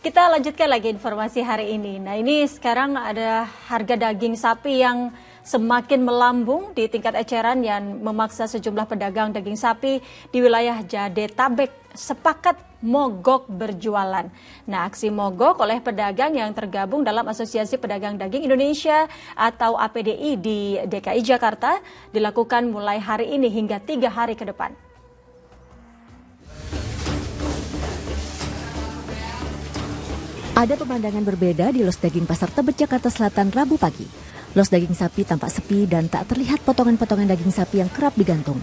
Kita lanjutkan lagi informasi hari ini. Nah, ini sekarang ada harga daging sapi yang semakin melambung di tingkat eceran yang memaksa sejumlah pedagang daging sapi di wilayah Jadetabek sepakat mogok berjualan. Nah, aksi mogok oleh pedagang yang tergabung dalam Asosiasi Pedagang Daging Indonesia atau APDI di DKI Jakarta dilakukan mulai hari ini hingga 3 hari ke depan. Ada pemandangan berbeda di los daging Pasar Tebet, Jakarta Selatan, Rabu pagi. Los daging sapi tampak sepi dan tak terlihat potongan-potongan daging sapi yang kerap digantung.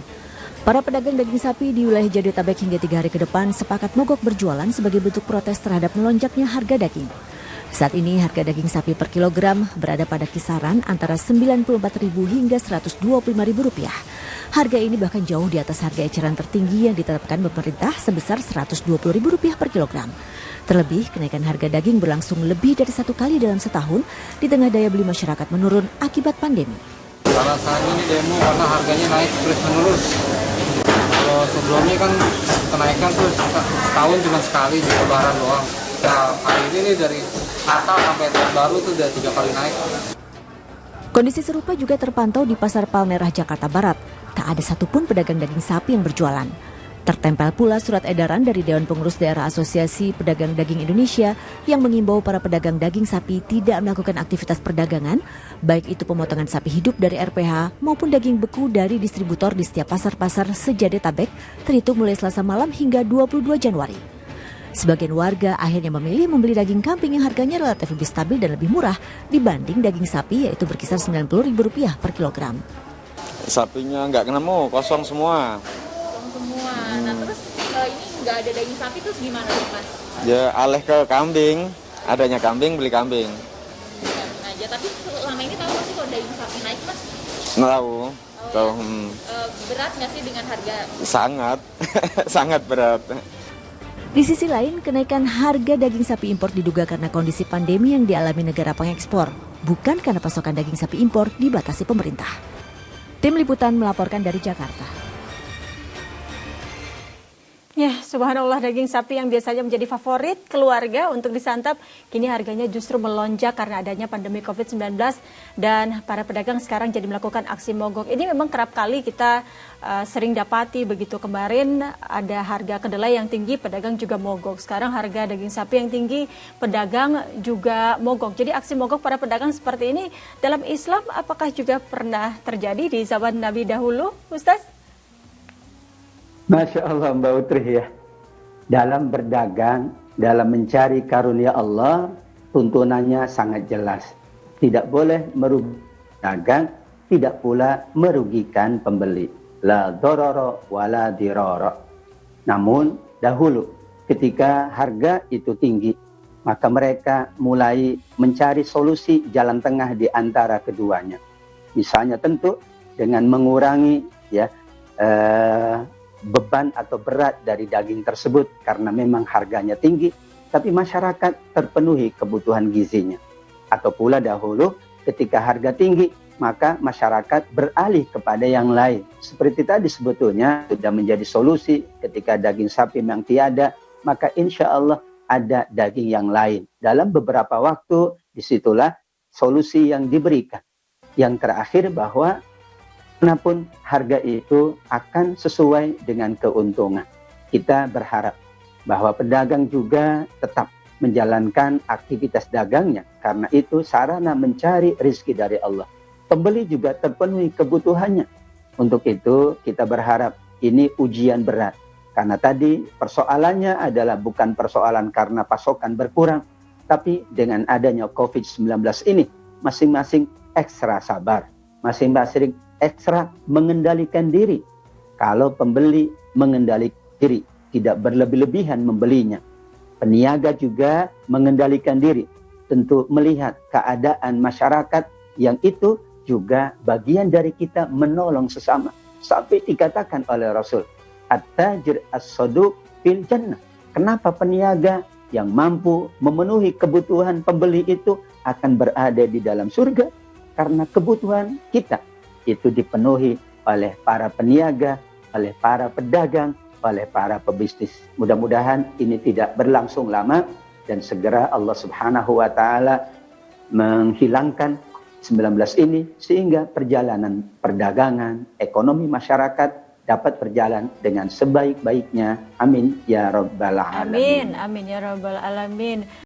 Para pedagang daging sapi di wilayah Jadetabek hingga 3 hari ke depan sepakat mogok berjualan sebagai bentuk protes terhadap melonjaknya harga daging. Saat ini harga daging sapi per kilogram berada pada kisaran antara Rp94.000 hingga Rp125.000. Harga ini bahkan jauh di atas harga eceran tertinggi yang ditetapkan pemerintah sebesar Rp120.000 per kilogram. Terlebih, kenaikan harga daging berlangsung lebih dari 1 kali dalam setahun di tengah daya beli masyarakat menurun akibat pandemi. Alasannya ini demo karena harganya naik terus-menerus. Kalau sebelumnya kan kenaikan tuh setahun cuma sekali di Lebaran doang. Nah, hari ini nih dari Natal sampai tahun baru tuh udah 3 kali naik. Kondisi serupa juga terpantau di Pasar Palmerah, Jakarta Barat. Tak ada satupun pedagang daging sapi yang berjualan. Tertempel pula surat edaran dari Dewan Pengurus Daerah Asosiasi Pedagang Daging Indonesia yang mengimbau para pedagang daging sapi tidak melakukan aktivitas perdagangan, baik itu pemotongan sapi hidup dari RPH maupun daging beku dari distributor di setiap pasar-pasar se-Jadetabek terhitung mulai Selasa malam hingga 22 Januari. Sebagian warga akhirnya memilih membeli daging kambing yang harganya relatif lebih stabil dan lebih murah dibanding daging sapi, yaitu berkisar Rp90.000 per kilogram. Sapinya nggak ketemu, kosong semua. Nah, terus ini nggak ada daging sapi terus gimana nih, Mas? Ya alih ke kambing, adanya kambing beli kambing. Aja, tapi selama ini tahu nggak sih kalau daging sapi naik, Mas? Tahu. Tahu. Berat nggak sih dengan harga? Sangat, sangat berat. Di sisi lain, kenaikan harga daging sapi impor diduga karena kondisi pandemi yang dialami negara pengekspor, bukan karena pasokan daging sapi impor dibatasi pemerintah. Tim Liputan melaporkan dari Jakarta. Ya, subhanallah, daging sapi yang biasanya menjadi favorit keluarga untuk disantap, kini harganya justru melonjak karena adanya pandemi COVID-19 dan para pedagang sekarang jadi melakukan aksi mogok. Ini memang kerap kali kita sering dapati begitu. Kemarin ada harga kedelai yang tinggi, pedagang juga mogok. Sekarang harga daging sapi yang tinggi, pedagang juga mogok. Jadi aksi mogok para pedagang seperti ini dalam Islam apakah juga pernah terjadi di zaman Nabi dahulu, Ustaz? Masya Allah Mbak Utri ya. Dalam berdagang, dalam mencari karunia Allah, tuntunannya sangat jelas. Tidak boleh merugikan dagang, tidak pula merugikan pembeli. La dororo wala diroro. Namun dahulu ketika harga itu tinggi, maka mereka mulai mencari solusi jalan tengah di antara keduanya. Misalnya tentu dengan mengurangi beban atau berat dari daging tersebut karena memang harganya tinggi, tapi masyarakat terpenuhi kebutuhan gizinya. Atau pula dahulu ketika harga tinggi, maka masyarakat beralih kepada yang lain. Seperti tadi sebetulnya sudah menjadi solusi ketika daging sapi memang tiada, maka insya Allah ada daging yang lain. Dalam beberapa waktu disitulah solusi yang diberikan. Yang terakhir bahwa manapun harga itu akan sesuai dengan keuntungan. Kita berharap bahwa pedagang juga tetap menjalankan aktivitas dagangnya karena itu sarana mencari rezeki dari Allah. Pembeli juga terpenuhi kebutuhannya. Untuk itu kita berharap ini ujian berat. Karena tadi persoalannya adalah bukan persoalan karena pasokan berkurang, tapi dengan adanya COVID-19 ini masing-masing ekstra sabar, masing-masing ekstra mengendalikan diri. Kalau pembeli mengendalikan diri, tidak berlebih-lebihan membelinya. Peniaga juga mengendalikan diri. Tentu melihat keadaan masyarakat yang itu juga bagian dari kita menolong sesama. Sampai dikatakan oleh Rasul, at-tajir as-saduq fil jannah. Kenapa peniaga yang mampu memenuhi kebutuhan pembeli itu akan berada di dalam surga? Karena kebutuhan kita itu dipenuhi oleh para peniaga, oleh para pedagang, oleh para pebisnis. Mudah-mudahan ini tidak berlangsung lama dan segera Allah Subhanahu wa taala menghilangkan 19 ini sehingga perjalanan perdagangan, ekonomi masyarakat dapat berjalan dengan sebaik-baiknya. Amin ya rabbal alamin. Amin, amin ya rabbal alamin.